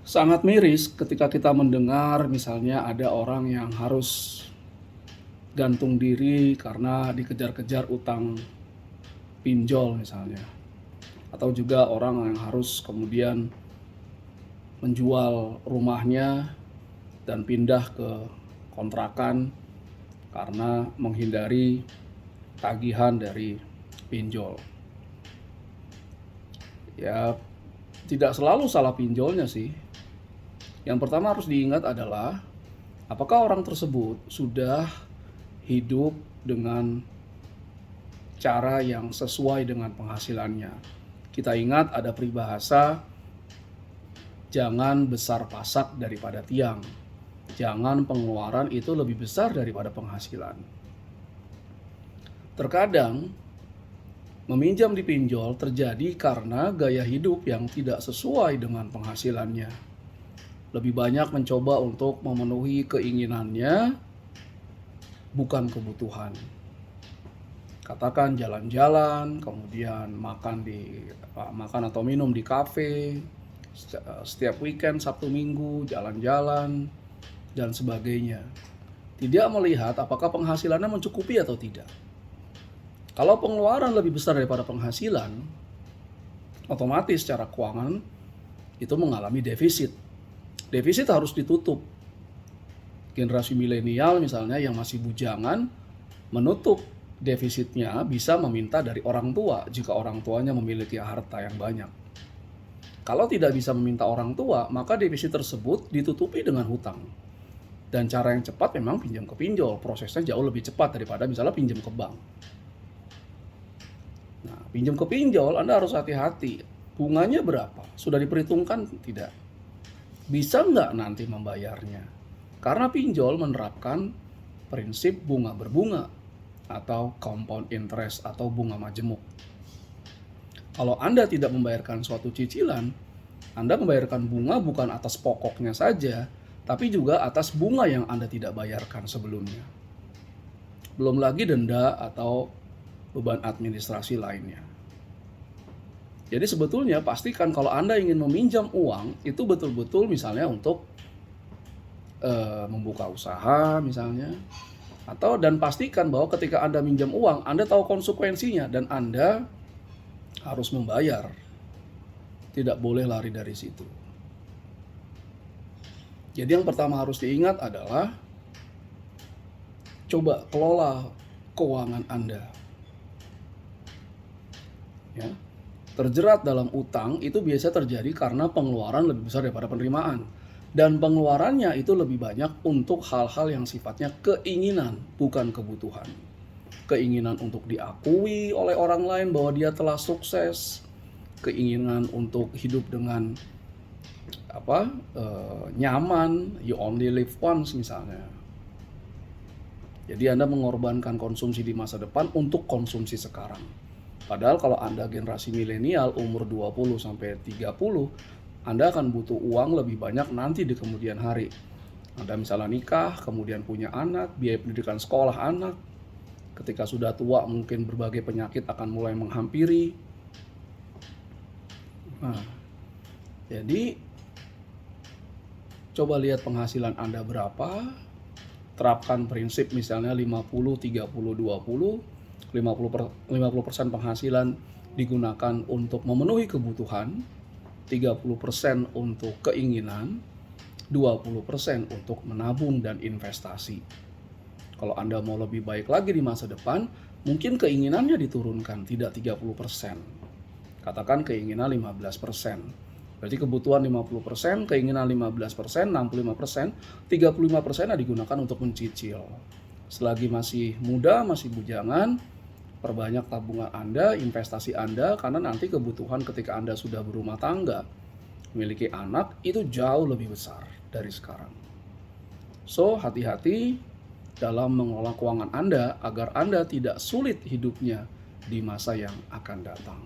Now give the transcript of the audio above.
Sangat miris ketika kita mendengar misalnya ada orang yang harus gantung diri karena dikejar-kejar utang pinjol misalnya. Atau juga orang yang harus kemudian menjual rumahnya dan pindah ke kontrakan karena menghindari tagihan dari pinjol. Ya, tidak selalu salah pinjolnya sih. Yang pertama harus diingat adalah apakah orang tersebut sudah hidup dengan cara yang sesuai dengan penghasilannya. Kita ingat ada peribahasa, jangan besar pasak daripada tiang. Jangan pengeluaran itu lebih besar daripada penghasilan. Terkadang meminjam di pinjol terjadi karena gaya hidup yang tidak sesuai dengan penghasilannya. Lebih banyak mencoba untuk memenuhi keinginannya, bukan kebutuhan. Katakan jalan-jalan, kemudian makan atau minum di kafe, setiap weekend, Sabtu Minggu, jalan-jalan, dan sebagainya. Tidak melihat apakah penghasilannya mencukupi atau tidak. Kalau pengeluaran lebih besar daripada penghasilan, otomatis secara keuangan itu mengalami defisit. Defisit harus ditutup. Generasi milenial misalnya yang masih bujangan, menutup defisitnya bisa meminta dari orang tua jika orang tuanya memiliki harta yang banyak. Kalau tidak bisa meminta orang tua, maka defisit tersebut ditutupi dengan hutang. Dan cara yang cepat memang pinjam ke pinjol, prosesnya jauh lebih cepat daripada misalnya pinjam ke bank. Nah, pinjam ke pinjol Anda harus hati-hati. Bunganya berapa? Sudah diperhitungkan tidak? Bisa nggak nanti membayarnya? Karena pinjol menerapkan prinsip bunga berbunga atau compound interest atau bunga majemuk. Kalau Anda tidak membayarkan suatu cicilan, Anda membayarkan bunga bukan atas pokoknya saja, tapi juga atas bunga yang Anda tidak bayarkan sebelumnya. Belum lagi denda atau beban administrasi lainnya. Jadi sebetulnya pastikan kalau Anda ingin meminjam uang itu betul-betul misalnya untuk membuka usaha misalnya, dan pastikan bahwa ketika Anda minjam uang, Anda tahu konsekuensinya dan Anda harus membayar. Tidak boleh lari dari situ. Jadi yang pertama harus diingat adalah coba kelola keuangan Anda. Ya. Terjerat dalam utang itu biasa terjadi karena pengeluaran lebih besar daripada penerimaan. Dan pengeluarannya itu lebih banyak untuk hal-hal yang sifatnya keinginan, bukan kebutuhan. Keinginan untuk diakui oleh orang lain bahwa dia telah sukses, keinginan untuk hidup dengan nyaman, you only live once misalnya. Jadi Anda mengorbankan konsumsi di masa depan untuk konsumsi sekarang. Padahal kalau Anda generasi milenial umur 20 sampai 30, Anda akan butuh uang lebih banyak nanti di kemudian hari. Anda misalnya nikah, kemudian punya anak, biaya pendidikan sekolah anak. Ketika sudah tua mungkin berbagai penyakit akan mulai menghampiri. Nah, jadi coba lihat penghasilan Anda berapa, terapkan prinsip misalnya 50, 30, 20, 50% penghasilan digunakan untuk memenuhi kebutuhan, 30% untuk keinginan, 20% untuk menabung dan investasi. Kalau Anda mau lebih baik lagi di masa depan, mungkin keinginannya diturunkan, tidak 30%. Katakan keinginan 15%. Berarti kebutuhan 50%, keinginan 15%, 65%, 35% digunakan untuk mencicil. Selagi masih muda, masih bujangan, perbanyak tabungan Anda, investasi Anda, karena nanti kebutuhan ketika Anda sudah berumah tangga, memiliki anak, itu jauh lebih besar dari sekarang. So, hati-hati dalam mengelola keuangan Anda agar Anda tidak sulit hidupnya di masa yang akan datang.